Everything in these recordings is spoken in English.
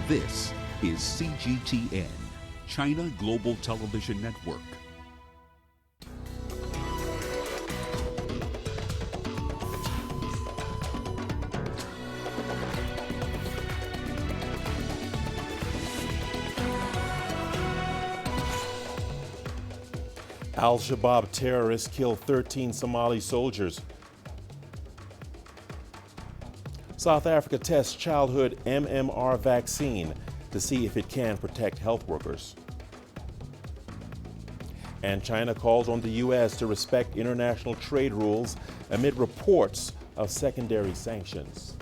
This is CGTN, China Global Television Network. Al-Shabaab terrorists kill 13 Somali soldiers. South Africa tests childhood MMR vaccine to see if it can protect health workers. And China calls on the U.S. to respect international trade rules amid reports of secondary sanctions.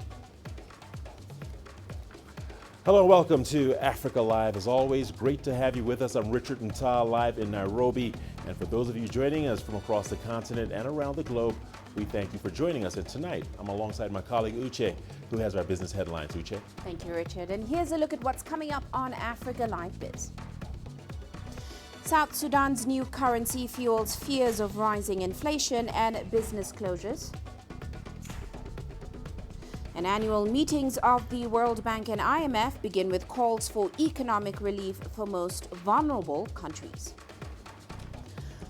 Hello and welcome to Africa Live. As always, great to have you with us. I'm Richard Nta, live in Nairobi. And for those of you joining us from across the continent and around the globe, we thank you for joining us. And tonight, I'm alongside my colleague Uche, who has our business headlines. Uche. Thank you, Richard. And here's a look at what's coming up on Africa Live Biz. South Sudan's new currency fuels fears of rising inflation and business closures. And annual meetings of the World Bank and IMF begin with calls for economic relief for most vulnerable countries.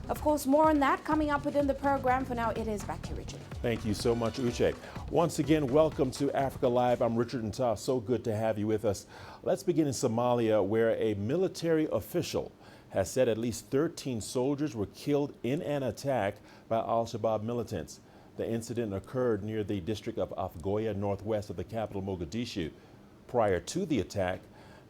Of course, more on that coming up within the program. For now, it is back to Richard. Thank you so much, Uche. Once again, welcome to Africa Live. I'm Richard Nta. So good to have you with us. Let's begin in Somalia, where a military official has said at least 13 soldiers were killed in an attack by Al-Shabaab militants. The incident occurred near the district of Afgoya, northwest of the capital, Mogadishu. Prior to the attack,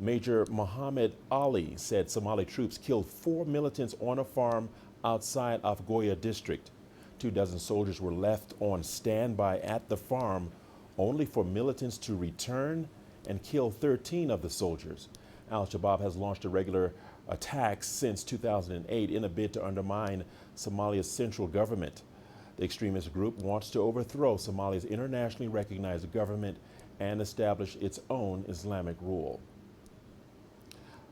Major Mohammed Ali said Somali troops killed 4 militants on a farm outside Afgoya district. 24 soldiers were left on standby at the farm, only for militants to return and kill 13 of the soldiers. Al-Shabaab has launched irregular attacks since 2008 in a bid to undermine Somalia's central government. The extremist group wants to overthrow Somalia's internationally recognized government and establish its own Islamic rule.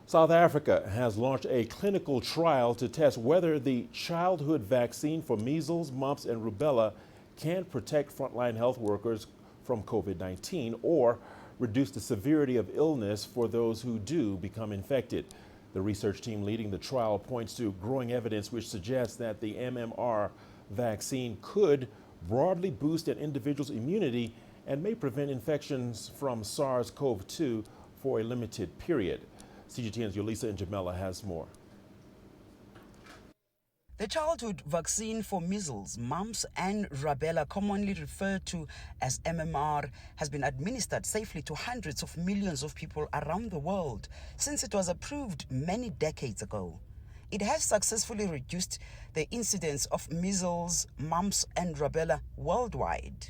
South Africa has launched a clinical trial to test whether the childhood vaccine for measles, mumps, and rubella can protect frontline health workers from COVID-19 or reduce the severity of illness for those who do become infected. The research team leading the trial points to growing evidence which suggests that the MMR vaccine could broadly boost an individual's immunity and may prevent infections from SARS-CoV-2 for a limited period. CGTN's Yolisa Njamela has more. The childhood vaccine for measles, mumps, and rubella, commonly referred to as MMR, has been administered safely to hundreds of millions of people around the world since it was approved many decades ago. It has successfully reduced the incidence of measles, mumps, and rubella worldwide.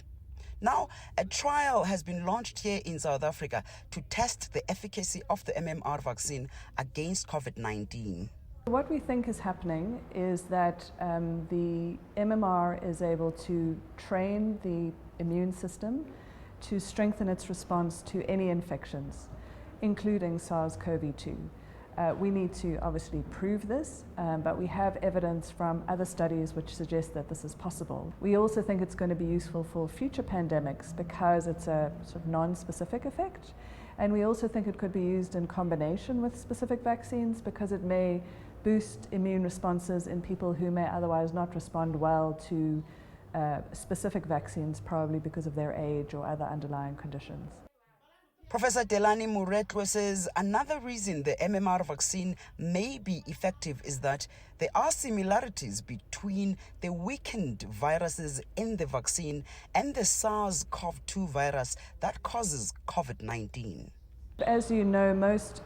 Now, a trial has been launched here in South Africa to test the efficacy of the MMR vaccine against COVID-19. What we think is happening is that the MMR is able to train the immune system to strengthen its response to any infections, including SARS-CoV-2. We need to obviously prove this, but we have evidence from other studies which suggest that this is possible. We also think it's going to be useful for future pandemics because it's a sort of non-specific effect. And we also think it could be used in combination with specific vaccines because it may boost immune responses in people who may otherwise not respond well to specific vaccines, probably because of their age or other underlying conditions. Professor Delani Muretwa says another reason the MMR vaccine may be effective is that there are similarities between the weakened viruses in the vaccine and the SARS-CoV-2 virus that causes COVID-19. As you know, most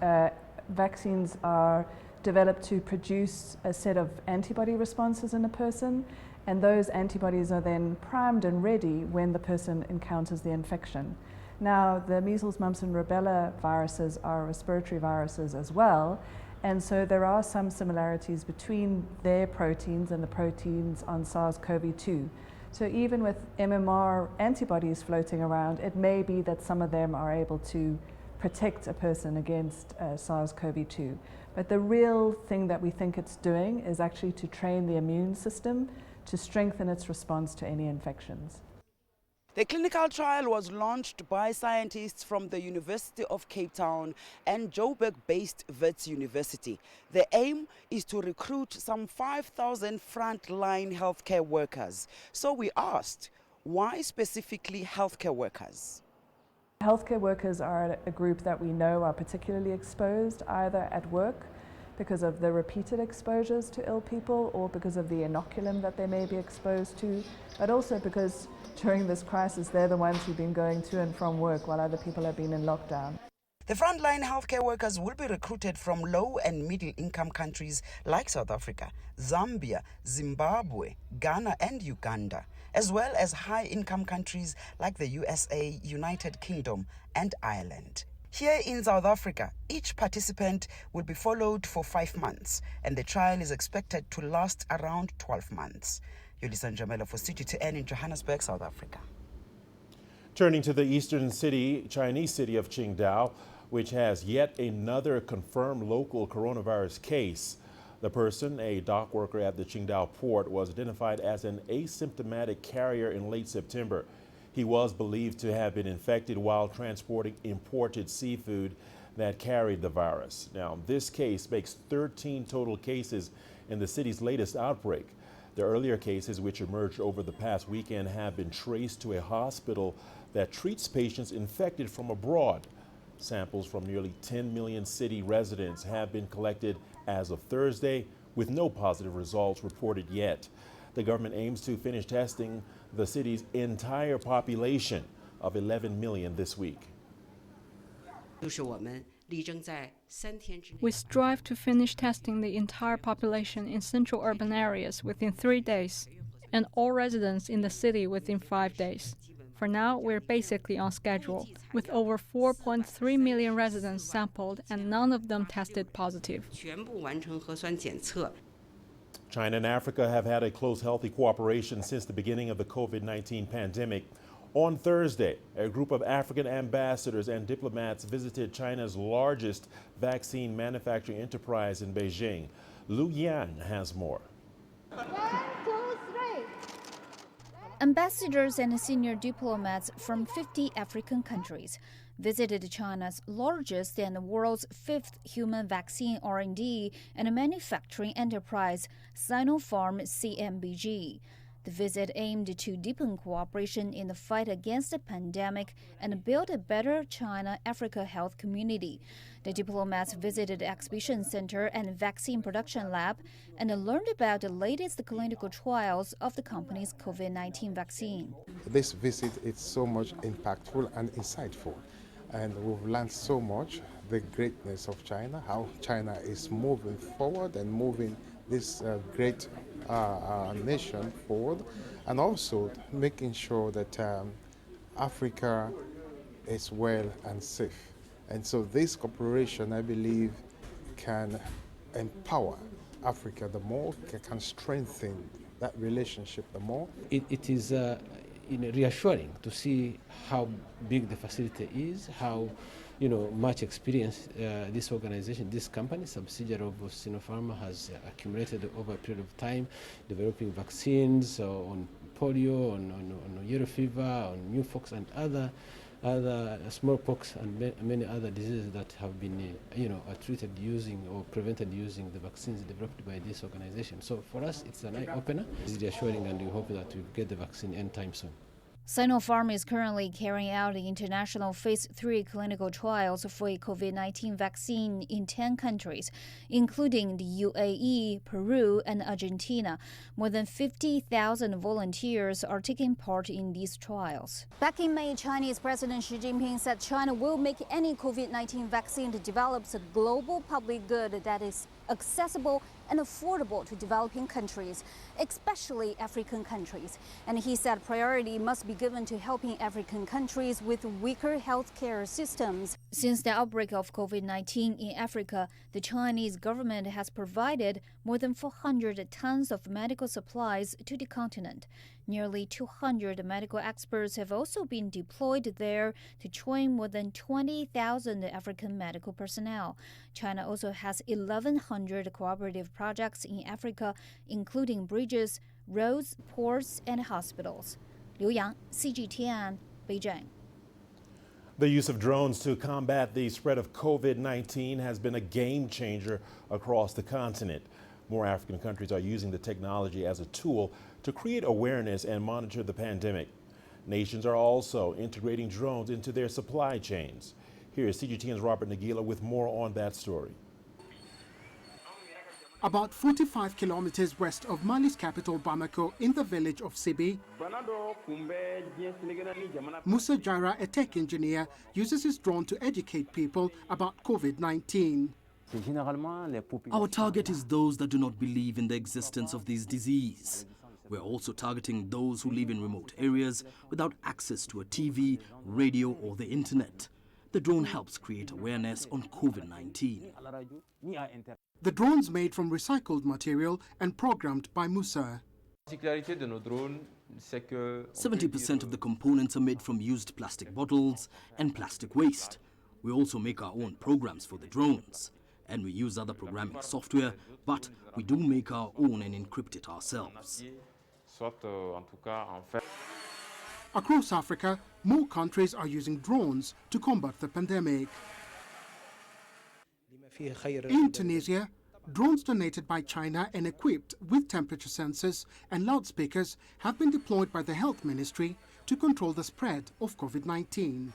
vaccines are developed to produce a set of antibody responses in a person, and those antibodies are then primed and ready when the person encounters the infection. Now, the measles, mumps, and rubella viruses are respiratory viruses as well, and so there are some similarities between their proteins and the proteins on SARS-CoV-2. So even with MMR antibodies floating around, it may be that some of them are able to protect a person against SARS-CoV-2. But the real thing that we think it's doing is actually to train the immune system to strengthen its response to any infections. The clinical trial was launched by scientists from the University of Cape Town and Joburg-based Wits University. The aim is to recruit some 5,000 frontline healthcare workers. So we asked, why specifically healthcare workers? Healthcare workers are a group that we know are particularly exposed either at work because of the repeated exposures to ill people or because of the inoculum that they may be exposed to, but also because during this crisis they're the ones who've been going to and from work while other people have been in lockdown. The frontline healthcare workers will be recruited from low and middle income countries like South Africa, Zambia, Zimbabwe, Ghana and Uganda, as well as high income countries like the USA, United Kingdom and Ireland. Here in South Africa, each participant will be followed for 5 months, and the trial is expected to last around 12 months. Yolisa Njamela for CGTN in Johannesburg, South Africa. Turning to the eastern Chinese city of Qingdao, which has yet another confirmed local coronavirus case. The person, a dock worker at the Qingdao port, was identified as an asymptomatic carrier in late September. He was believed to have been infected while transporting imported seafood that carried the virus. Now, this case makes 13 total cases in the city's latest outbreak. The earlier cases, which emerged over the past weekend, have been traced to a hospital that treats patients infected from abroad. Samples from nearly 10 million city residents have been collected as of Thursday, with no positive results reported yet. The government aims to finish testing the city's entire population of 11 million this week. We strive to finish testing the entire population in central urban areas within 3 days and all residents in the city within 5 days. For now, we're basically on schedule, with over 4.3 million residents sampled and none of them tested positive. China and Africa have had a close, healthy cooperation since the beginning of the COVID-19 pandemic. On Thursday, a group of African ambassadors and diplomats visited China's largest vaccine manufacturing enterprise in Beijing. Lu Yan has more. Ambassadors and senior diplomats from 50 African countries visited China's largest and the world's 5th human vaccine R&D and manufacturing enterprise, Sinopharm CMBG. The visit aimed to deepen cooperation in the fight against the pandemic and build a better China-Africa health community. The diplomats visited the exhibition center and vaccine production lab and learned about the latest clinical trials of the company's COVID-19 vaccine. This visit is so much impactful and insightful, and we've learned so much, the greatness of China, how China is moving forward and moving this great nation forward, and also making sure that Africa is well and safe. And so this cooperation, I believe, can empower Africa the more, can strengthen that relationship the more. It is reassuring to see how big the facility is, how much experience this organization, this company, subsidiary of Sinopharm, has accumulated over a period of time, developing vaccines on polio, on yellow fever, on pneumopox, and other smallpox, and many other diseases that have been treated using or prevented using the vaccines developed by this organization. So for us, it's an eye-opener. It's reassuring, and we hope that we get the vaccine anytime soon. Sinopharm is currently carrying out the international phase 3 clinical trials for a COVID-19 vaccine in 10 countries, including the UAE, Peru, and Argentina. More than 50,000 volunteers are taking part in these trials. Back in May, Chinese President Xi Jinping said China will make any COVID-19 vaccine that develops a global public good that is accessible and affordable to developing countries, especially African countries. And he said priority must be given to helping African countries with weaker healthcare systems. Since the outbreak of COVID-19 in Africa, the Chinese government has provided more than 400 tons of medical supplies to the continent. Nearly 200 medical experts have also been deployed there to train more than 20,000 African medical personnel. China also has 1,100 cooperative projects in Africa, including bridges, roads, ports, and hospitals. Liu Yang, CGTN, Beijing. The use of drones to combat the spread of COVID-19 has been a game changer across the continent. More African countries are using the technology as a tool to create awareness and monitor the pandemic. Nations are also integrating drones into their supply chains. Here is CGTN's Robert Nagila with more on that story. About 45 kilometers west of Mali's capital Bamako, in the village of Sibi, Musa Jara, a tech engineer, uses his drone to educate people about COVID-19. Our target is those that do not believe in the existence of this disease. We're also targeting those who live in remote areas without access to a TV, radio, or the internet. The drone helps create awareness on COVID-19. The drone's made from recycled material and programmed by Musa. 70% of the components are made from used plastic bottles and plastic waste. We also make our own programs for the drones. And we use other programming software, but we do make our own and encrypt it ourselves. Across Africa, more countries are using drones to combat the pandemic. In Tunisia, drones donated by China and equipped with temperature sensors and loudspeakers have been deployed by the Health Ministry to control the spread of COVID-19.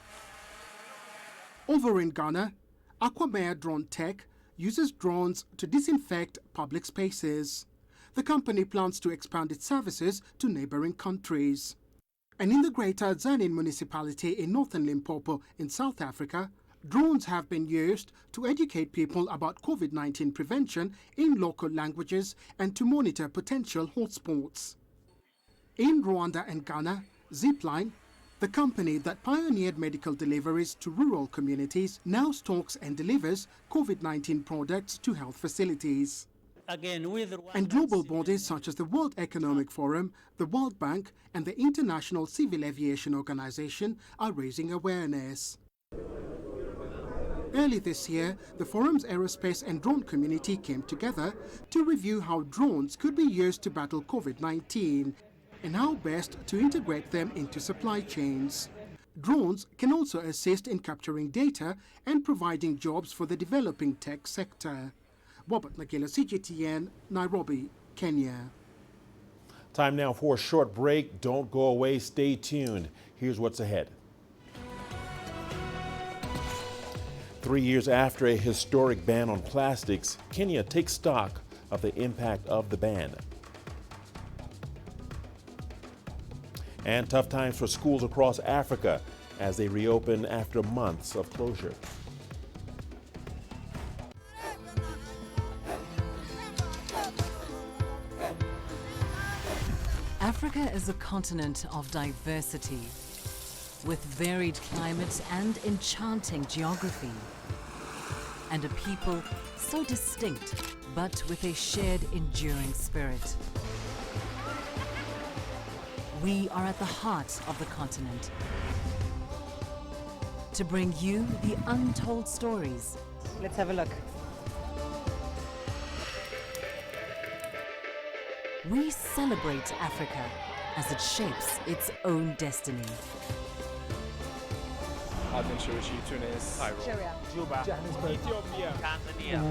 Over in Ghana, Aquamare Drone Tech uses drones to disinfect public spaces. The company plans to expand its services to neighboring countries. And in the Greater Zanin municipality in northern Limpopo in South Africa, drones have been used to educate people about COVID-19 prevention in local languages and to monitor potential hotspots. In Rwanda and Ghana, Zipline, the company that pioneered medical deliveries to rural communities, now stocks and delivers COVID-19 products to health facilities. And global bodies such as the World Economic Forum, the World Bank, and the International Civil Aviation Organization are raising awareness. Early this year, the forum's aerospace and drone community came together to review how drones could be used to battle COVID-19 and how best to integrate them into supply chains. Drones can also assist in capturing data and providing jobs for the developing tech sector. Robert Nagila, CGTN, Nairobi, Kenya. Time now for a short break. Don't go away. Stay tuned. Here's what's ahead. 3 years after a historic ban on plastics, Kenya takes stock of the impact of the ban. And tough times for schools across Africa as they reopen after months of closure. Africa is a continent of diversity, with varied climates and enchanting geography, and a people so distinct, but with a shared enduring spirit. We are at the heart of the continent to bring you the untold stories. Let's have a look. We celebrate Africa as it shapes its own destiny. Tunis, Syria, Juba, Johannesburg, Ethiopia, Tanzania.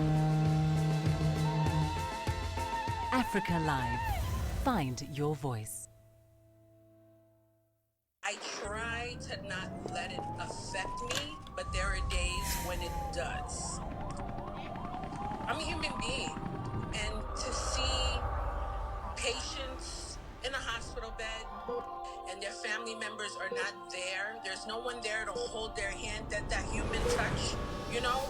Africa Live. Find your voice. I try to not let it affect me, but there are days when it does. I'm a human being, and to see patients in a hospital bed and their family members are not there, there's no one there to hold their hand, that human touch, you know?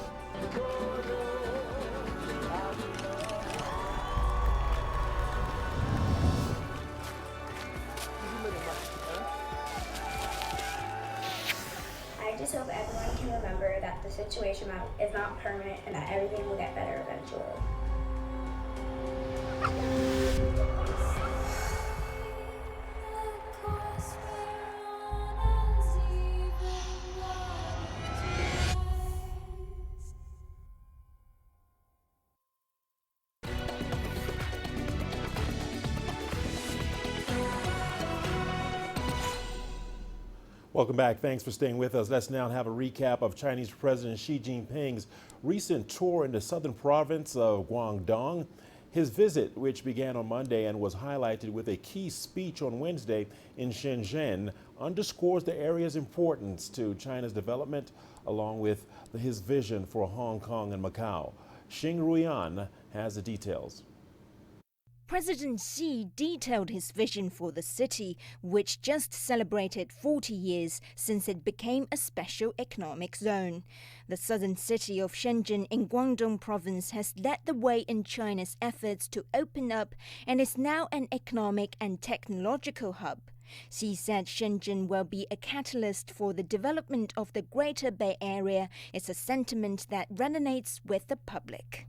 I just hope everyone can remember that the situation is not permanent and that everything will get better eventually. Welcome back. Thanks for staying with us. Let's now have a recap of Chinese President Xi Jinping's recent tour in the southern province of Guangdong. His visit, which began on Monday and was highlighted with a key speech on Wednesday in Shenzhen, underscores the area's importance to China's development, along with his vision for Hong Kong and Macau. Xing Ruian has the details. President Xi detailed his vision for the city, which just celebrated 40 years since it became a special economic zone. The southern city of Shenzhen in Guangdong province has led the way in China's efforts to open up and is now an economic and technological hub. Xi said Shenzhen will be a catalyst for the development of the Greater Bay Area. It's a sentiment that resonates with the public.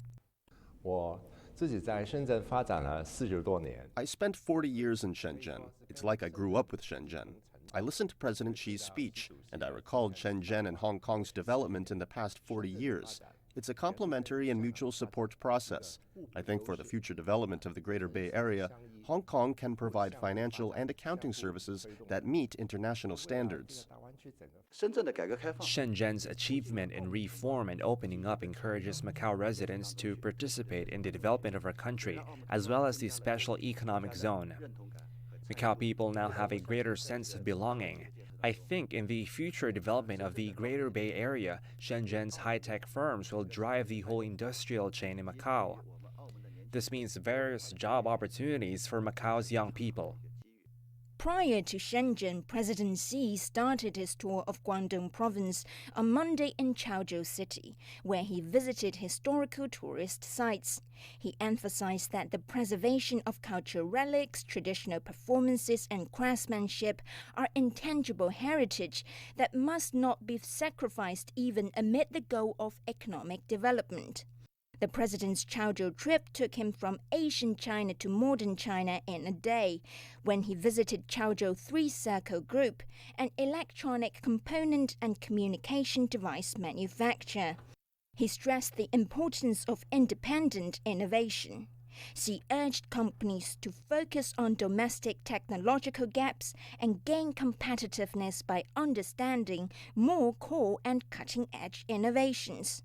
I spent 40 years in Shenzhen. It's like I grew up with Shenzhen. I listened to President Xi's speech, and I recalled Shenzhen and Hong Kong's development in the past 40 years. It's a complementary and mutual support process. I think for the future development of the Greater Bay Area, Hong Kong can provide financial and accounting services that meet international standards. Shenzhen's achievement in reform and opening up encourages Macau residents to participate in the development of our country, as well as the special economic zone. Macau people now have a greater sense of belonging. I think in the future development of the Greater Bay Area, Shenzhen's high-tech firms will drive the whole industrial chain in Macau. This means various job opportunities for Macau's young people. Prior to Shenzhen, President Xi started his tour of Guangdong province on Monday in Qingdao City, where he visited historical tourist sites. He emphasized that the preservation of cultural relics, traditional performances, and craftsmanship are intangible heritage that must not be sacrificed even amid the goal of economic development. The president's Qingdao trip took him from ancient China to modern China in a day, when he visited Qingdao Three Circle Group, an electronic component and communication device manufacturer. He stressed the importance of independent innovation. Xi urged companies to focus on domestic technological gaps and gain competitiveness by understanding more core and cutting-edge innovations.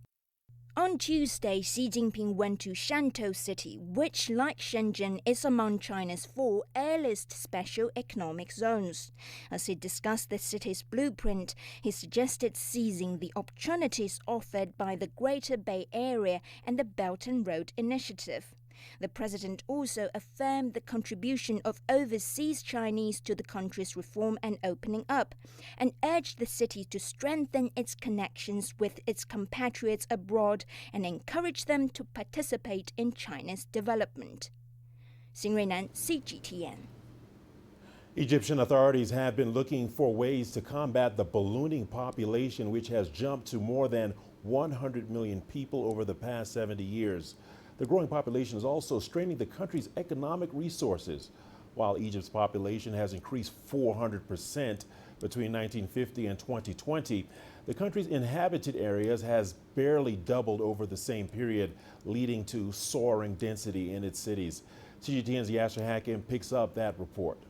On Tuesday, Xi Jinping went to Shantou City, which, like Shenzhen, is among China's 4 earliest special economic zones. As he discussed the city's blueprint, he suggested seizing the opportunities offered by the Greater Bay Area and the Belt and Road Initiative. The president also affirmed the contribution of overseas Chinese to the country's reform and opening up, and urged the city to strengthen its connections with its compatriots abroad and encourage them to participate in China's development. Xing Ruinan, CGTN. Egyptian authorities have been looking for ways to combat the ballooning population, which has jumped to more than 100 million people over the past 70 years. The growing population is also straining the country's economic resources. While Egypt's population has increased 400% between 1950 and 2020, the country's inhabited areas has barely doubled over the same period, leading to soaring density in its cities. CGTN's Yasser Hakim picks up that report.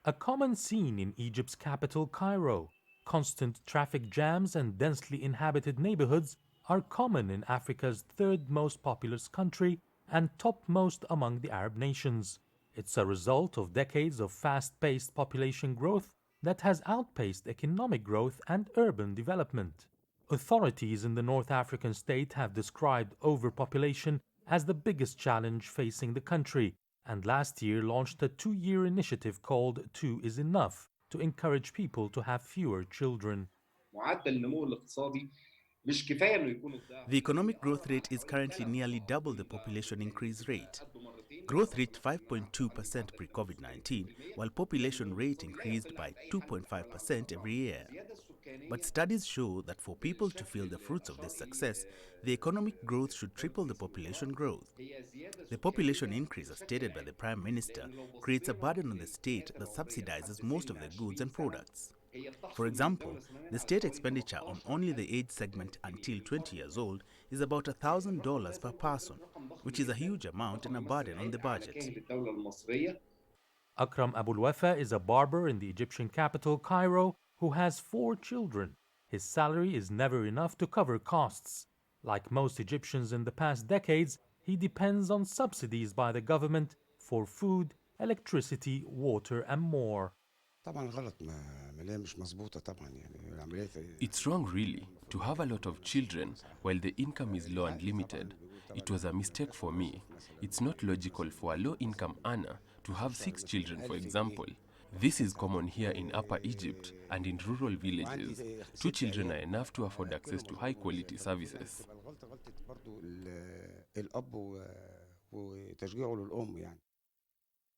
A common scene in Egypt's capital, Cairo. Constant traffic jams and densely inhabited neighborhoods are common in Africa's third most populous country and topmost among the Arab nations. It's a result of decades of fast-paced population growth that has outpaced economic growth and urban development. Authorities in the North African state have described overpopulation as the biggest challenge facing the country, and last year launched a 2-year initiative called 2 is Enough to encourage people to have fewer children. The economic growth rate is currently nearly double the population increase rate. Growth reached 5.2% pre-COVID-19, while population rate increased by 2.5% every year. But studies show that for people to feel the fruits of this success, the economic growth should triple the population growth. The population increase, as stated by the Prime Minister, creates a burden on the state that subsidizes most of the goods and products. For example, the state expenditure on only the age segment until 20 years old is about $1,000 per person, which is a huge amount and a burden on the budget. Akram Abulwafa is a barber in the Egyptian capital, Cairo, who has 4 children. His salary is never enough to cover costs. Like most Egyptians in the past decades, he depends on subsidies by the government for food, electricity, water, and more. It's wrong, really, to have a lot of children while the income is low and limited. It was a mistake for me. It's not logical for a low-income earner to have 6 children, for example. This is common here in Upper Egypt and in rural villages. 2 children are enough to afford access to high-quality services.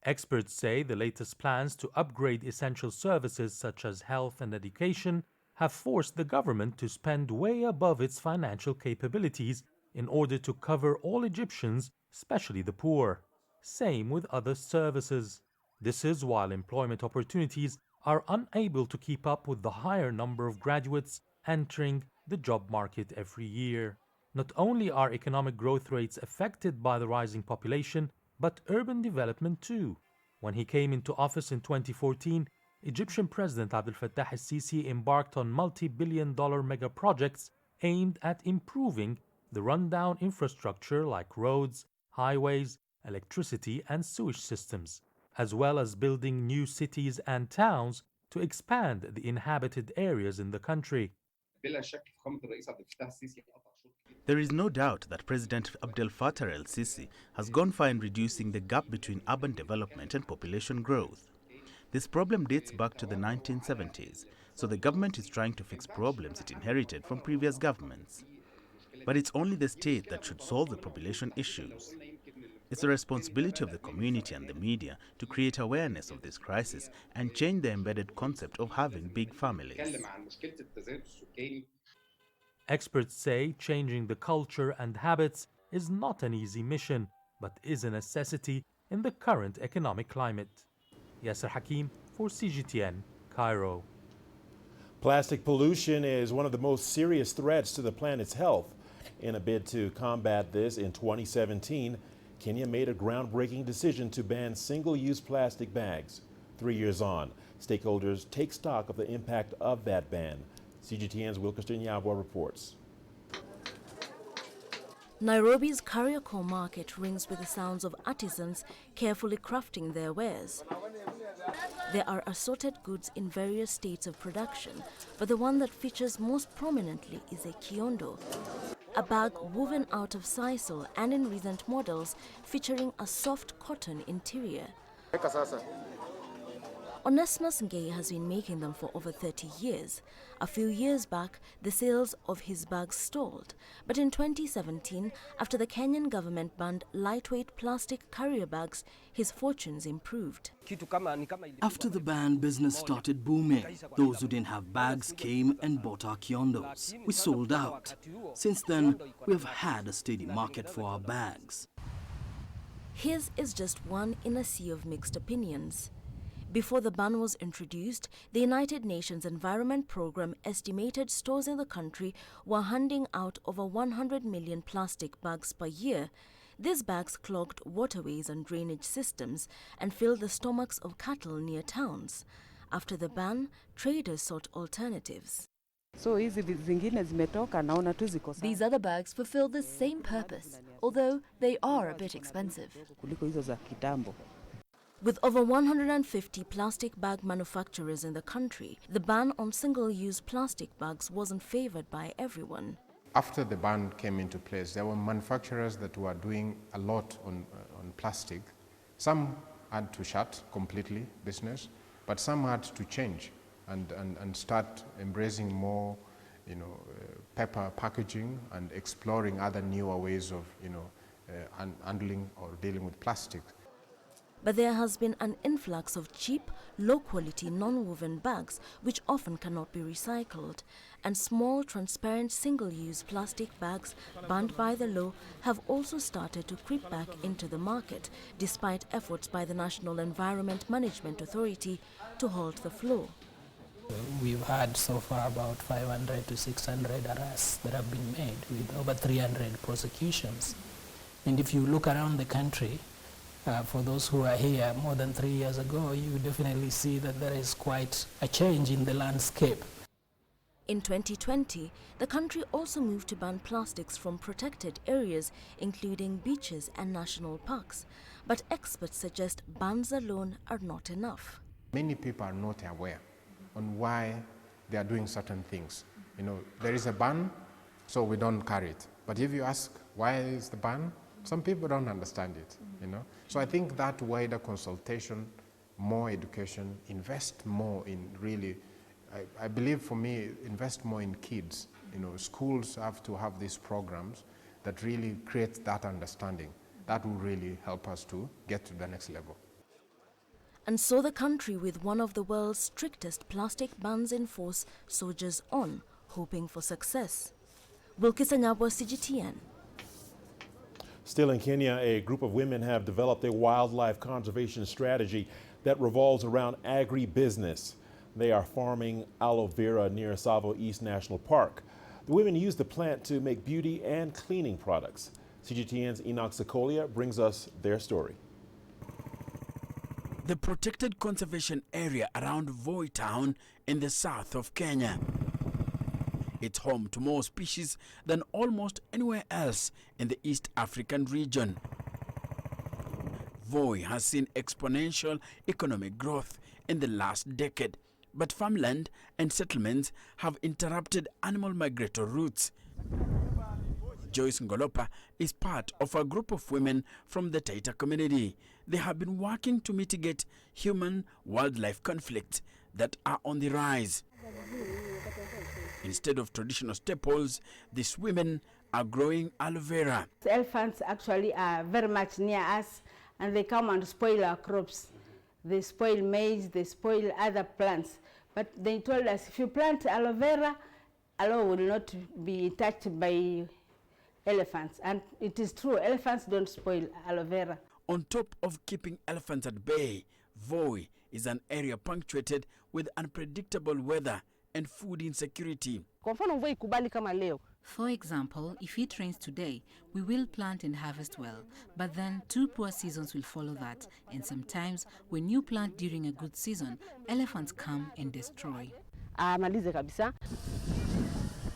Experts say the latest plans to upgrade essential services such as health and education have forced the government to spend way above its financial capabilities in order to cover all Egyptians, especially the poor. Same with other services. This is while employment opportunities are unable to keep up with the higher number of graduates entering the job market every year. Not only are economic growth rates affected by the rising population, but urban development too. When he came into office in 2014, Egyptian President Abdel Fattah al-Sisi embarked on multi-billion-dollar mega projects aimed at improving the rundown infrastructure like roads, highways, electricity and sewage systems, as well as building new cities and towns to expand the inhabited areas in the country. There is no doubt that President Abdel Fattah el-Sisi has gone far in reducing the gap between urban development and population growth. This problem dates back to the 1970s, so the government is trying to fix problems it inherited from previous governments. But it's only the state that should solve the population issues. It's the responsibility of the community and the media to create awareness of this crisis and change the embedded concept of having big families. Experts say changing the culture and habits is not an easy mission, but is a necessity in the current economic climate. Yasser Hakim for CGTN, Cairo. Plastic pollution is one of the most serious threats to the planet's health. In a bid to combat this, in 2017, Kenya made a groundbreaking decision to ban single-use plastic bags. 3 years on, stakeholders take stock of the impact of that ban. CGTN's Wilkerson Yabwa reports. Nairobi's Kariakor market rings with the sounds of artisans carefully crafting their wares. There are assorted goods in various states of production, but the one that features most prominently is a kiondo, a bag woven out of sisal and in recent models featuring a soft cotton interior. Onesmus Ngei has been making them for over 30 years. A few years back, the sales of his bags stalled. But in 2017, after the Kenyan government banned lightweight plastic carrier bags, his fortunes improved. After the ban, business started booming. Those who didn't have bags came and bought our kiondos. We sold out. Since then, we have had a steady market for our bags. His is just one in a sea of mixed opinions. Before the ban was introduced, the United Nations Environment Programme estimated stores in the country were handing out over 100 million plastic bags per year. These bags clogged waterways and drainage systems and filled the stomachs of cattle near towns. After the ban, traders sought alternatives. These other bags fulfill the same purpose, although they are a bit expensive. With over 150 plastic bag manufacturers in the country, the ban on single-use plastic bags wasn't favored by everyone. After the ban came into place, there were manufacturers that were doing a lot on plastic. Some had to shut completely business, but some had to change and start embracing more, paper packaging and exploring other newer ways of, handling or dealing with plastic. But there has been an influx of cheap, low-quality non-woven bags which often cannot be recycled, and small, transparent, single-use plastic bags banned by the law have also started to creep back into the market, despite efforts by the National Environment Management Authority to halt the flow. We've had so far about 500 to 600 arrests that have been made, with over 300 prosecutions. And if you look around the country, For those who are here more than 3 years ago, you definitely see that there is quite a change in the landscape. In 2020, the country also moved to ban plastics from protected areas, including beaches and national parks. But experts suggest bans alone are not enough. Many people are not aware on why they are doing certain things. You know, there is a ban, so we don't carry it. But if you ask why is the ban, some people don't understand it, you know. So I think that wider consultation, more education, invest more in really, I believe for me, invest more in kids. You know, schools have to have these programs that really create that understanding. That will really help us to get to the next level. And so the country with one of the world's strictest plastic bans in force soldiers on, hoping for success. Wilkisanyabwa, CGTN. Still in Kenya, a group of women have developed a wildlife conservation strategy that revolves around agribusiness. They are farming aloe vera near Savo East National Park. The women use the plant to make beauty and cleaning products. CGTN's Enoch Sekolia brings us their story. The protected conservation area around Voi town in the south of Kenya. It's home to more species than almost anywhere else in the East African region. Voi has seen exponential economic growth in the last decade, but farmland and settlements have interrupted animal migratory routes. Joyce Ngolopa is part of a group of women from the Taita community. They have been working to mitigate human-wildlife conflicts that are on the rise. Instead of traditional staples, these women are growing aloe vera. The elephants actually are very much near us, and they come and spoil our crops. They spoil maize, they spoil other plants. But they told us, if you plant aloe vera, aloe will not be touched by elephants. And it is true, elephants don't spoil aloe vera. On top of keeping elephants at bay, Voi is an area punctuated with unpredictable weather and food insecurity. For example, if it rains today, we will plant and harvest well, but then 2 poor seasons will follow that, and sometimes when you plant during a good season, elephants come and destroy.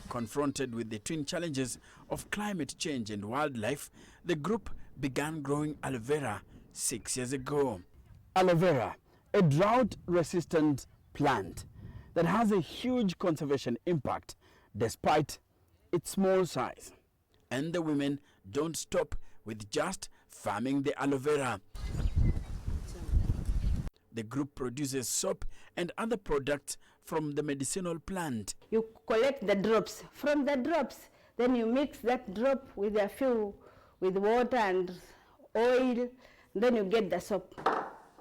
Confronted with the twin challenges of climate change and wildlife, the group began growing aloe vera 6 years ago. Aloe vera, a drought-resistant plant that has a huge conservation impact despite its small size. And the women don't stop with just farming the aloe vera. The group produces soap and other products from the medicinal plant. You collect the drops. From the drops, then you mix that drop with a few, with water and oil, then you get the soap.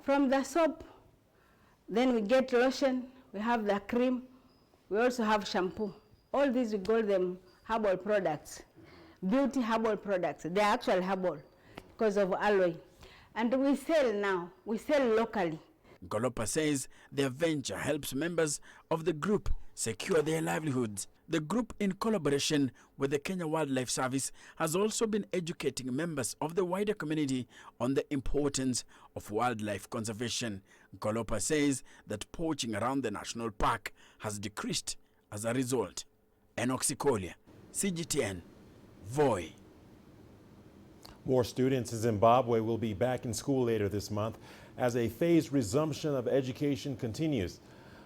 From the soap, then we get lotion, we have the cream, we also have shampoo. All these we call them herbal products, beauty herbal products. They are actual herbal because of aloe. And we sell now, we sell locally. Ngolopa says their venture helps members of the group secure their livelihoods. The group, in collaboration with the Kenya Wildlife Service, has also been educating members of the wider community on the importance of wildlife conservation. Ngolopa says that poaching around the national park has decreased as a result. Enoch Sekolia, CGTN, Voi. More students in Zimbabwe will be back in school later this month as a phased resumption of education continues.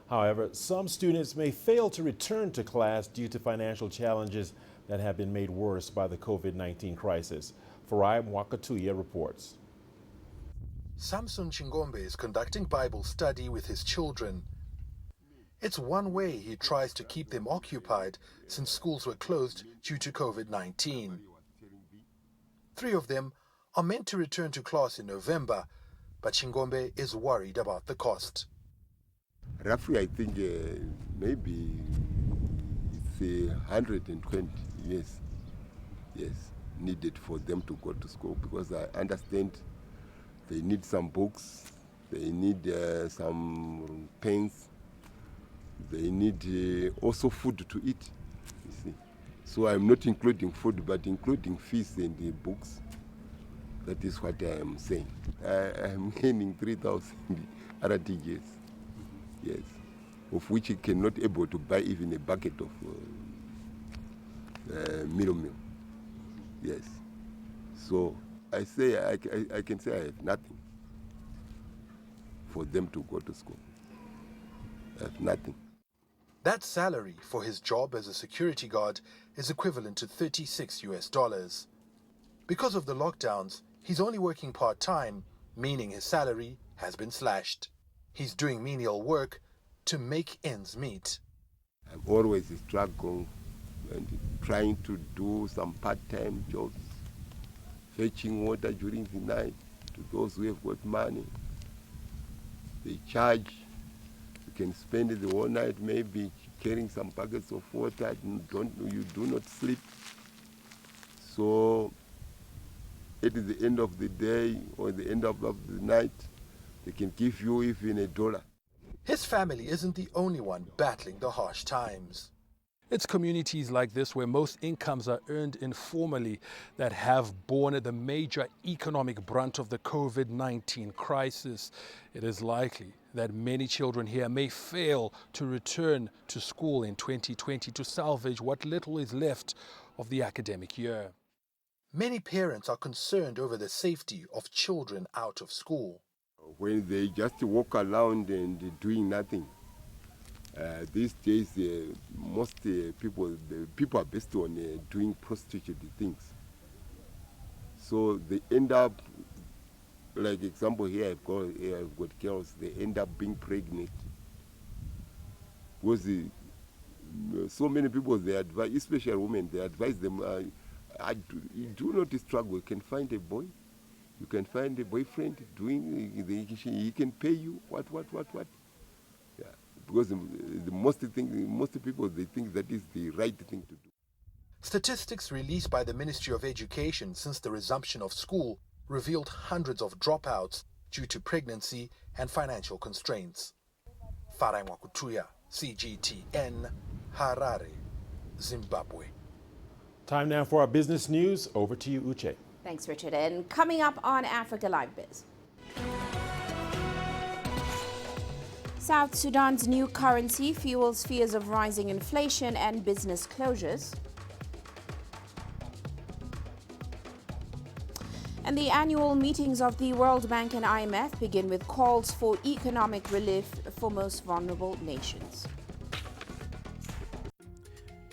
However, some students may fail to return to class due to financial challenges that have been made worse by the COVID-19 crisis. Farai Mwakatuya reports. Samson Chingombe is conducting Bible study with his children. It's one way he tries to keep them occupied since schools were closed due to COVID-19. 3 of them are meant to return to class in November, but Chingombe is worried about the cost. Roughly, I think maybe it's 120, yes, needed for them to go to school, because I understand they need some books, they need some pens, they need also food to eat, you see. So I'm not including food, but including fees and the books. That is what I am saying. I am gaining 3,000 RTGs, yes, of which he cannot able to buy even a bucket of meal. Yes. So I say I can say I have nothing for them to go to school. I have nothing. That salary for his job as a security guard is equivalent to $36 US. Because of the lockdowns, he's only working part-time, meaning his salary has been slashed. He's doing menial work to make ends meet. I'm always struggling and trying to do some part-time jobs, fetching water during the night to those who have got money. They charge. You can spend the whole night maybe carrying some buckets of water. You do not sleep. So at the end of the day or the end of the night, they can give you even $1. His family isn't the only one battling the harsh times. It's communities like this where most incomes are earned informally that have borne the major economic brunt of the COVID-19 crisis. It is likely that many children here may fail to return to school in 2020 to salvage what little is left of the academic year. Many parents are concerned over the safety of children out of school. When they just walk around and doing nothing, these days most people are based on doing prostituted things. So they end up, like example here, I've got girls, they end up being pregnant. Because so many people, they advise, especially women, they advise them, you do not struggle, you can find a boy, you can find a boyfriend doing, he can pay you, what. Yeah, because most people, they think that is the right thing to do. Statistics released by the Ministry of Education since the resumption of school revealed hundreds of dropouts due to pregnancy and financial constraints. Farai Mwakutuya, CGTN, Harare, Zimbabwe. Time now for our business news. Over to you, Uche. Thanks, Richard. And coming up on Africa Live Biz. South Sudan's new currency fuels fears of rising inflation and business closures. And the annual meetings of the World Bank and IMF begin with calls for economic relief for most vulnerable nations.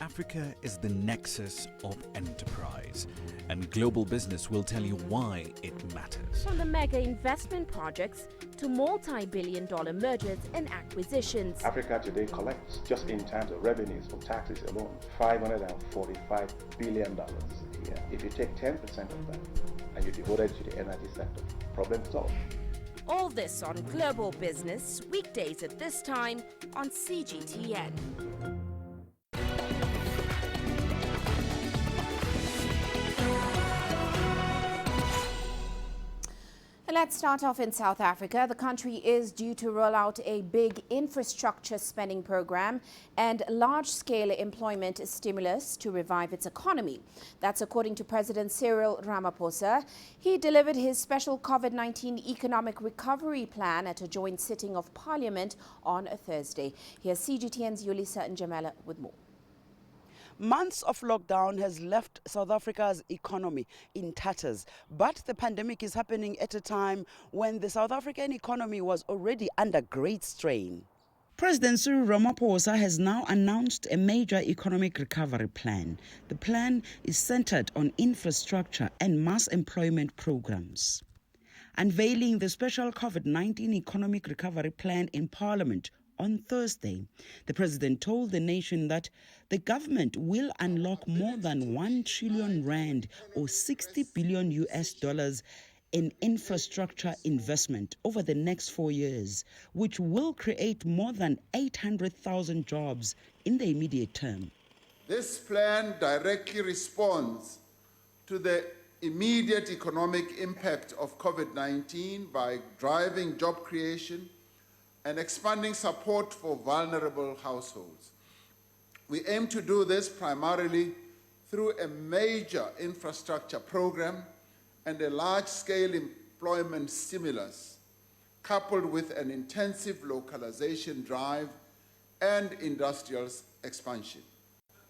Africa is the nexus of enterprise, and global business will tell you why it matters. From the mega investment projects to multi-billion-dollar mergers and acquisitions. Africa today collects, just in terms of revenues from taxes alone, $545 billion a year. If you take 10% of that and you devote it to the energy sector, problem solved. All this on Global Business, weekdays at this time on CGTN. Let's start off in South Africa. The country is due to roll out a big infrastructure spending program and large-scale employment stimulus to revive its economy. That's according to President Cyril Ramaphosa. He delivered his special COVID-19 economic recovery plan at a joint sitting of Parliament on a Thursday. Here's CGTN's Yulisa Njamela with more. Months of lockdown has left South Africa's economy in tatters, but the pandemic is happening at a time when the South African economy was already under great strain. President Cyril Ramaphosa has now announced a major economic recovery plan. The plan is centered on infrastructure and mass employment programs. Unveiling the special COVID-19 economic recovery plan in Parliament on Thursday, the president told the nation that the government will unlock more than 1 trillion rand or $60 billion in infrastructure investment over the next 4 years, which will create more than 800,000 jobs in the immediate term. This plan directly responds to the immediate economic impact of COVID-19 by driving job creation and expanding support for vulnerable households. We aim to do this primarily through a major infrastructure program and a large-scale employment stimulus, coupled with an intensive localization drive and industrial expansion.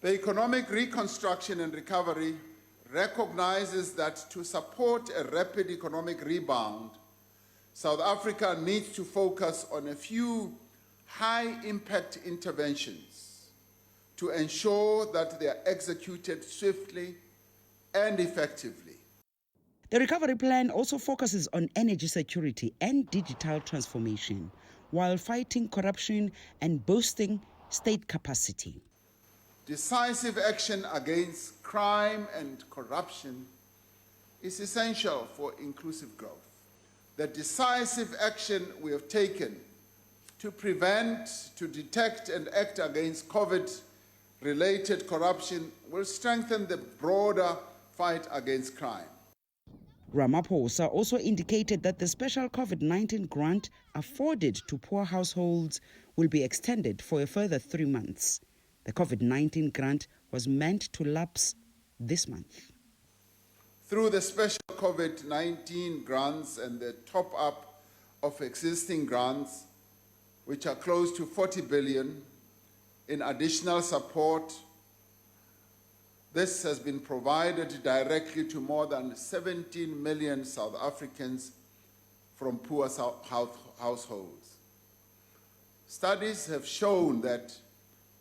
The economic reconstruction and recovery recognizes that to support a rapid economic rebound, South Africa needs to focus on a few high-impact interventions to ensure that they are executed swiftly and effectively. The recovery plan also focuses on energy security and digital transformation, while fighting corruption and boosting state capacity. Decisive action against crime and corruption is essential for inclusive growth. The decisive action we have taken to prevent, to detect and act against COVID-related corruption will strengthen the broader fight against crime. Ramaphosa also indicated that the special COVID-19 grant afforded to poor households will be extended for a further 3 months. The COVID-19 grant was meant to lapse this month. Through the special COVID-19 grants and the top-up of existing grants, which are close to 40 billion in additional support, this has been provided directly to more than 17 million South Africans from poor households. Studies have shown that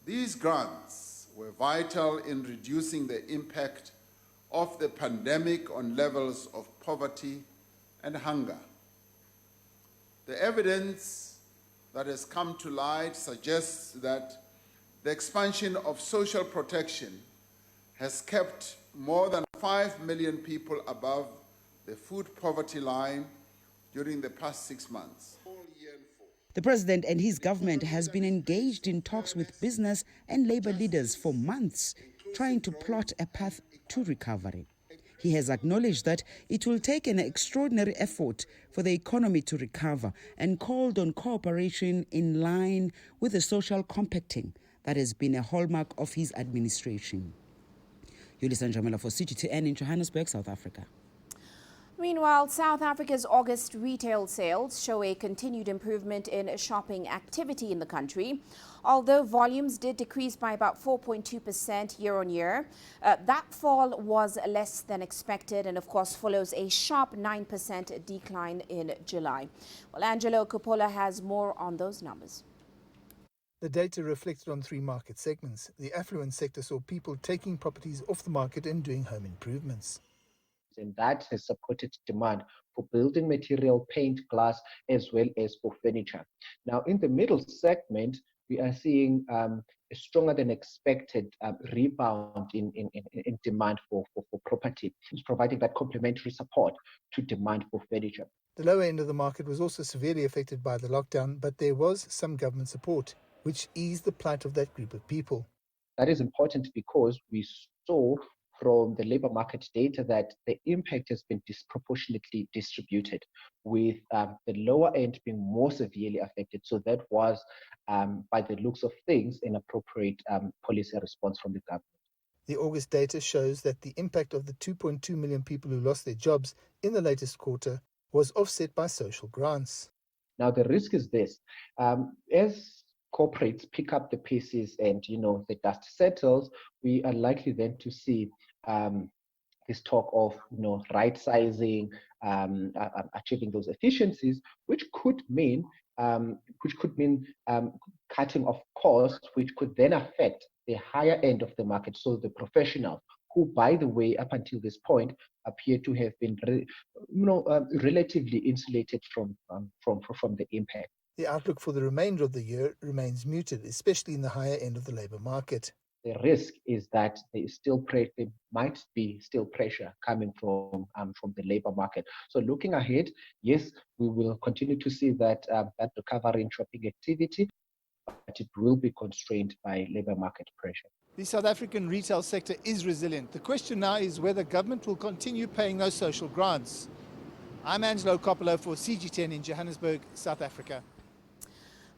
these grants were vital in reducing the impact of the pandemic on levels of poverty and hunger. The evidence that has come to light suggests that the expansion of social protection has kept more than 5 million people above the food poverty line during the past 6 months. The president and his government has been engaged in talks with business and labor leaders for months, trying to plot a path to recovery. He has acknowledged that it will take an extraordinary effort for the economy to recover and called on cooperation in line with the social compacting that has been a hallmark of his administration. Yulisa Njamela for CGTN in Johannesburg, South Africa. Meanwhile, South Africa's August retail sales show a continued improvement in shopping activity in the country. Although volumes did decrease by about 4.2% year-on-year, that fall was less than expected and, of course, follows a sharp 9% decline in July. Well, Angelo Coppola has more on those numbers. The data reflected on 3 market segments. The affluent sector saw people taking properties off the market and doing home improvements. And that has supported demand for building material, paint, glass, as well as for furniture. Now, in the middle segment, we are seeing a stronger than expected rebound in demand for property. It's providing that complementary support to demand for furniture. The lower end of the market was also severely affected by the lockdown, but there was some government support, which eased the plight of that group of people. That is important because we saw from the labor market data that the impact has been disproportionately distributed, with the lower end being more severely affected. So that was, by the looks of things, an appropriate policy response from the government. The August data shows that the impact of the 2.2 million people who lost their jobs in the latest quarter was offset by social grants. Now, the risk is this. As corporates pick up the pieces and, the dust settles, we are likely then to see this talk of, right-sizing, achieving those efficiencies, which could mean cutting off costs, which could then affect the higher end of the market, so the professional, who, by the way, up until this point, appear to have been, relatively insulated from the impact. The outlook for the remainder of the year remains muted, especially in the higher end of the labour market. The risk is that there might be still pressure coming from the labour market. So looking ahead, yes, we will continue to see that recovery in shopping activity, but it will be constrained by labour market pressure. The South African retail sector is resilient. The question now is whether government will continue paying those social grants. I'm Angelo Coppola for CGTN in Johannesburg, South Africa.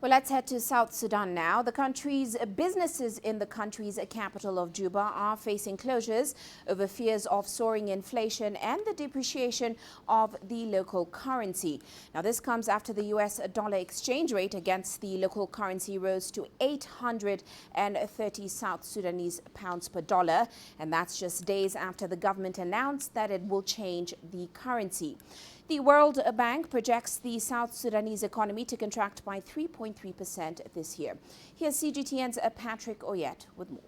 Well, let's head to South Sudan now. The country's businesses in the country's capital of Juba are facing closures over fears of soaring inflation and the depreciation of the local currency. Now, this comes after the U.S. dollar exchange rate against the local currency rose to 830 South Sudanese pounds per dollar. And that's just days after the government announced that it will change the currency. The World Bank projects the South Sudanese economy to contract by 3.3% this year. Here's CGTN's Patrick Oyet with more.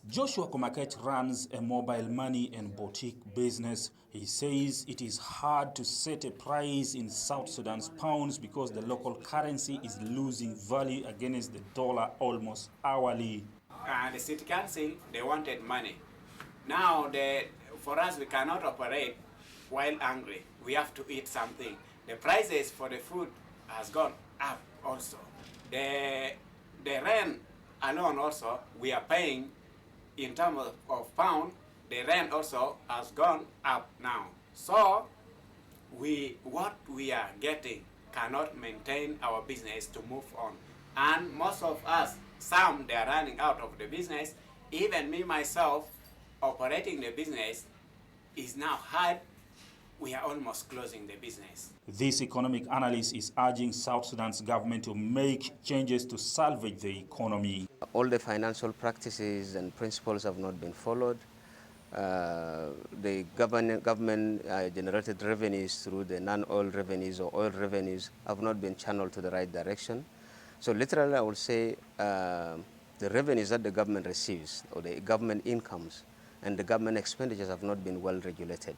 Joshua Komaket runs a mobile money and boutique business. He says it is hard to set a price in South Sudan's pounds because the local currency is losing value against the dollar almost hourly. The city council, they wanted money. Now, for us, we cannot operate while hungry. We have to eat something. The prices for the food has gone up also. The rent alone also, we are paying in terms of pound. The rent also has gone up now. So, what we are getting cannot maintain our business to move on. And most of us, some, they are running out of the business. Even me, myself, operating the business is now hard. We are almost closing the business. This economic analyst is urging South Sudan's government to make changes to salvage the economy. All the financial practices and principles have not been followed. The government generated revenues through the non-oil revenues or oil revenues have not been channeled to the right direction. So literally I would say the revenues that the government receives or the government incomes and the government expenditures have not been well regulated.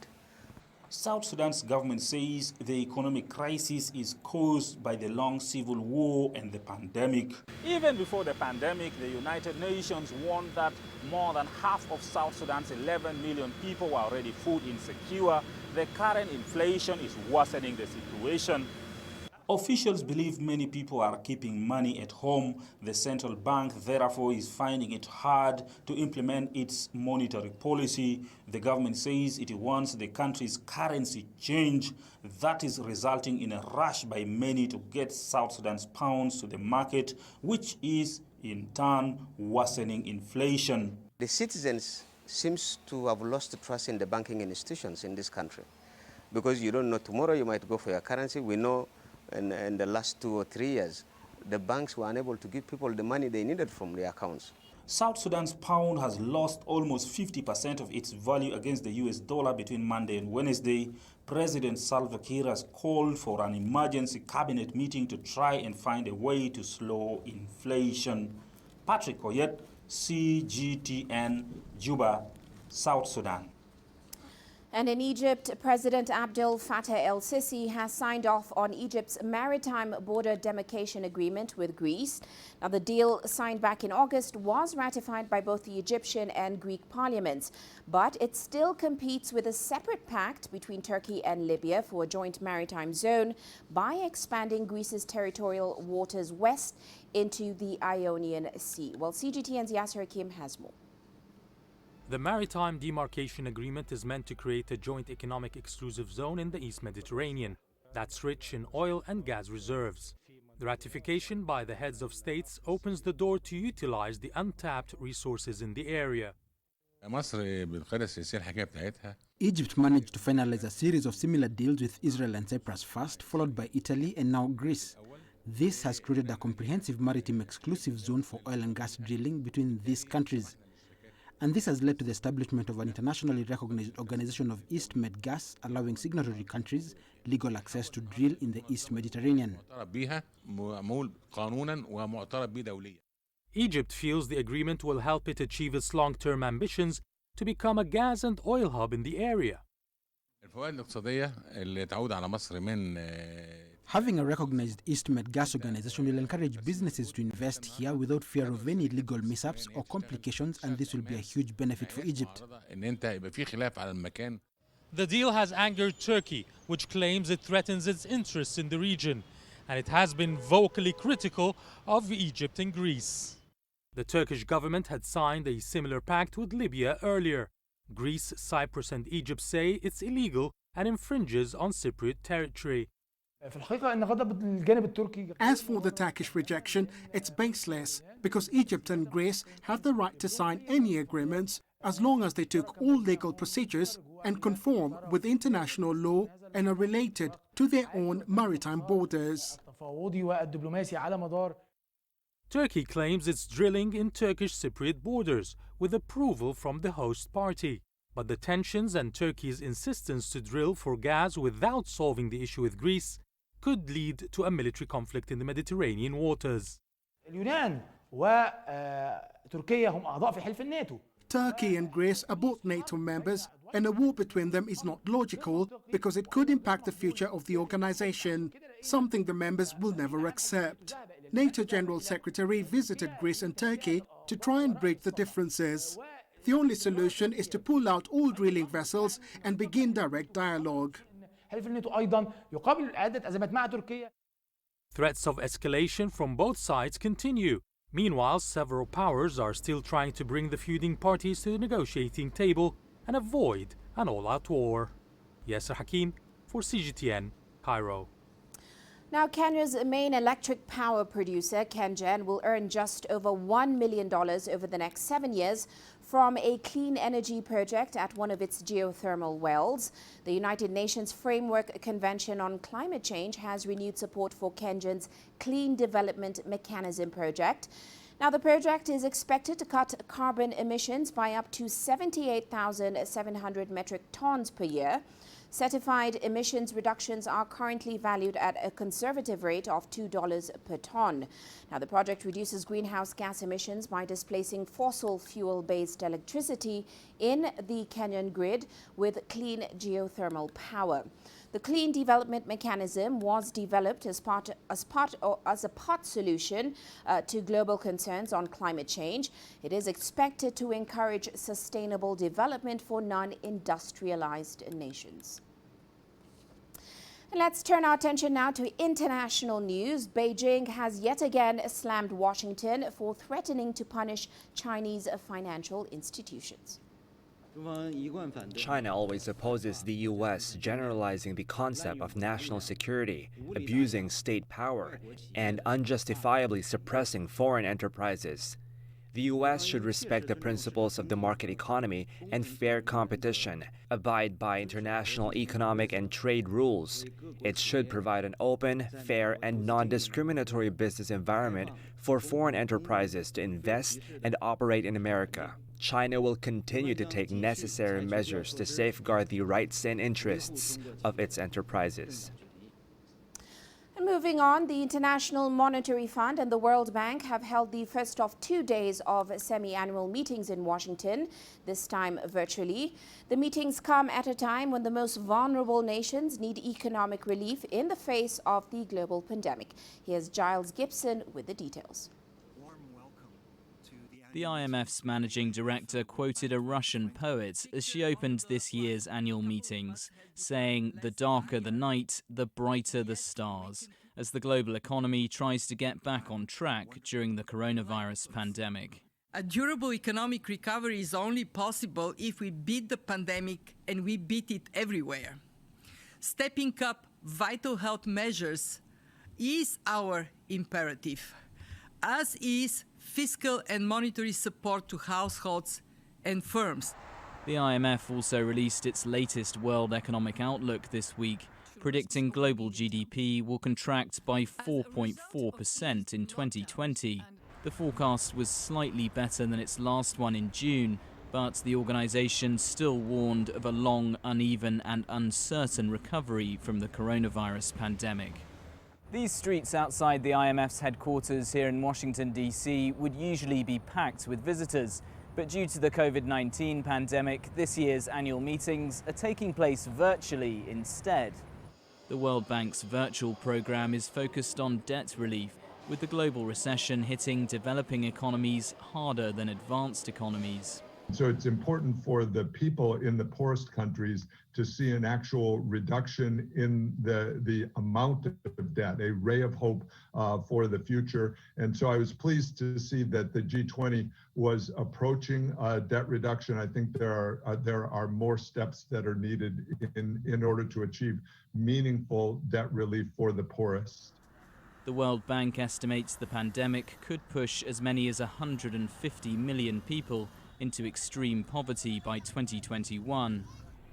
South Sudan's government says the economic crisis is caused by the long civil war and the pandemic. Even before the pandemic, the United Nations warned that more than half of South Sudan's 11 million people were already food insecure. The current inflation is worsening the situation. Officials believe many people are keeping money at home. The central bank, therefore, is finding it hard to implement its monetary policy. The government says it wants the country's currency change. That is resulting in a rush by many to get South Sudan's pounds to the market, which is, in turn, worsening inflation. The citizens seems to have lost trust in the banking institutions in this country because you don't know tomorrow you might go for your currency. We know in the last 2 or 3 years, the banks were unable to give people the money they needed from their accounts. South Sudan's pound has lost almost 50% of its value against the US dollar between Monday and Wednesday. President Salva Kiir has called for an emergency cabinet meeting to try and find a way to slow inflation. Patrick Oyet, CGTN, Juba, South Sudan. And in Egypt, President Abdel Fattah el-Sisi has signed off on Egypt's maritime border demarcation agreement with Greece. Now, the deal signed back in August was ratified by both the Egyptian and Greek parliaments, but it still competes with a separate pact between Turkey and Libya for a joint maritime zone by expanding Greece's territorial waters west into the Ionian Sea. Well, CGTN's Yasser Hakim has more. The Maritime Demarcation Agreement is meant to create a joint economic exclusive zone in the East Mediterranean that's rich in oil and gas reserves. The ratification by the heads of states opens the door to utilize the untapped resources in the area. Egypt managed to finalize a series of similar deals with Israel and Cyprus first, followed by Italy and now Greece. This has created a comprehensive maritime exclusive zone for oil and gas drilling between these countries. And this has led to the establishment of an internationally recognized organization of East Med Gas, allowing signatory countries legal access to drill in the East Mediterranean. Egypt feels the agreement will help it achieve its long-term ambitions to become a gas and oil hub in the area. Having a recognized East Med Gas organization will encourage businesses to invest here without fear of any legal mishaps or complications, and this will be a huge benefit for Egypt. The deal has angered Turkey, which claims it threatens its interests in the region, and it has been vocally critical of Egypt and Greece. The Turkish government had signed a similar pact with Libya earlier. Greece, Cyprus and Egypt say it's illegal and infringes on Cypriot territory. As for the Turkish rejection, it's baseless because Egypt and Greece have the right to sign any agreements as long as they took all legal procedures and conform with international law and are related to their own maritime borders. Turkey claims it's drilling in Turkish Cypriot borders with approval from the host party. But the tensions and Turkey's insistence to drill for gas without solving the issue with Greece could lead to a military conflict in the Mediterranean waters. Turkey and Greece are both NATO members, and a war between them is not logical because it could impact the future of the organization, something the members will never accept. NATO General Secretary visited Greece and Turkey to try and bridge the differences. The only solution is to pull out all drilling vessels and begin direct dialogue. Threats of escalation from both sides continue. Meanwhile, several powers are still trying to bring the feuding parties to the negotiating table and avoid an all-out war. Yasser Hakim for CGTN, Cairo. Now, Kenya's main electric power producer, KenGen, will earn just over $1 million over the next 7 years from a clean energy project at one of its geothermal wells. The United Nations Framework Convention on Climate Change has renewed support for KenGen's Clean Development Mechanism project. Now, the project is expected to cut carbon emissions by up to 78,700 metric tons per year. Certified emissions reductions are currently valued at a conservative rate of $2 per ton. Now, the project reduces greenhouse gas emissions by displacing fossil fuel-based electricity in the Kenyan grid with clean geothermal power. The Clean Development Mechanism was developed as a part solution to global concerns on climate change. It is expected to encourage sustainable development for non-industrialized nations. And let's turn our attention now to international news. Beijing has yet again slammed Washington for threatening to punish Chinese financial institutions. China always opposes the U.S. generalizing the concept of national security, abusing state power, and unjustifiably suppressing foreign enterprises. The U.S. should respect the principles of the market economy and fair competition, abide by international economic and trade rules. It should provide an open, fair, and non-discriminatory business environment for foreign enterprises to invest and operate in America. China will continue to take necessary measures to safeguard the rights and interests of its enterprises. And moving on, the International Monetary Fund and the World Bank have held the first of 2 days of semi-annual meetings in Washington, this time virtually. The meetings come at a time when the most vulnerable nations need economic relief in the face of the global pandemic. Here's Giles Gibson with the details. The IMF's managing director quoted a Russian poet as she opened this year's annual meetings, saying, "The darker the night, the brighter the stars," as the global economy tries to get back on track during the coronavirus pandemic. A durable economic recovery is only possible if we beat the pandemic, and we beat it everywhere. Stepping up vital health measures is our imperative, as is fiscal and monetary support to households and firms. The IMF also released its latest World Economic Outlook this week, predicting global GDP will contract by 4.4% in 2020. The forecast was slightly better than its last one in June, but the organisation still warned of a long, uneven and uncertain recovery from the coronavirus pandemic. These streets outside the IMF's headquarters here in Washington, D.C. would usually be packed with visitors, but due to the COVID-19 pandemic, this year's annual meetings are taking place virtually instead. The World Bank's virtual program is focused on debt relief, with the global recession hitting developing economies harder than advanced economies. So it's important for the people in the poorest countries to see an actual reduction in the amount of debt, a ray of hope for the future. And so I was pleased to see that the G20 was approaching debt reduction. I think there are more steps that are needed in order to achieve meaningful debt relief for the poorest. The World Bank estimates the pandemic could push as many as 150 million people into extreme poverty by 2021.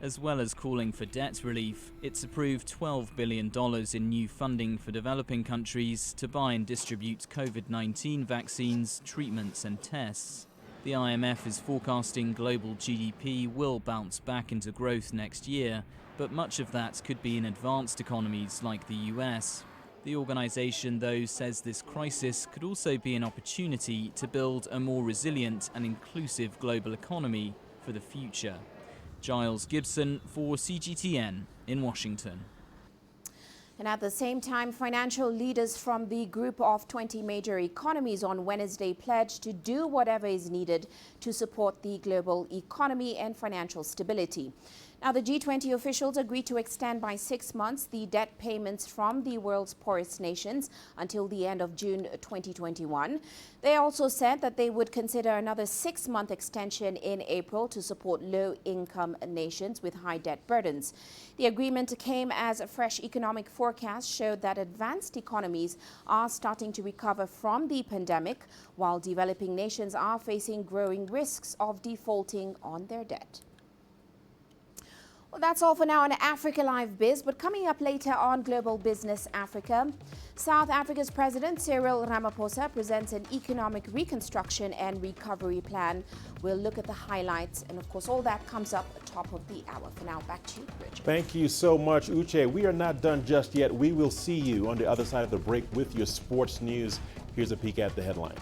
As well as calling for debt relief, it's approved $12 billion in new funding for developing countries to buy and distribute COVID-19 vaccines, treatments and tests. The IMF is forecasting global GDP will bounce back into growth next year, but much of that could be in advanced economies like the US. The organization, though, says this crisis could also be an opportunity to build a more resilient and inclusive global economy for the future. Giles Gibson for CGTN in Washington. And at the same time, financial leaders from the group of 20 major economies on Wednesday pledged to do whatever is needed to support the global economy and financial stability. Now, the G20 officials agreed to extend by 6 months the debt payments from the world's poorest nations until the end of June 2021. They also said that they would consider another 6-month extension in April to support low-income nations with high debt burdens. The agreement came as a fresh economic forecast showed that advanced economies are starting to recover from the pandemic, while developing nations are facing growing risks of defaulting on their debt. Well, that's all for now on Africa Live Biz, but coming up later on Global Business Africa, South Africa's President Cyril Ramaphosa presents an economic reconstruction and recovery plan. We'll look at the highlights, and of course all that comes up at the top of the hour. For now, back to you, Richard. Thank you so much, Uche. We are not done just yet. We will see you on the other side of the break with your sports news. Here's a peek at the headline.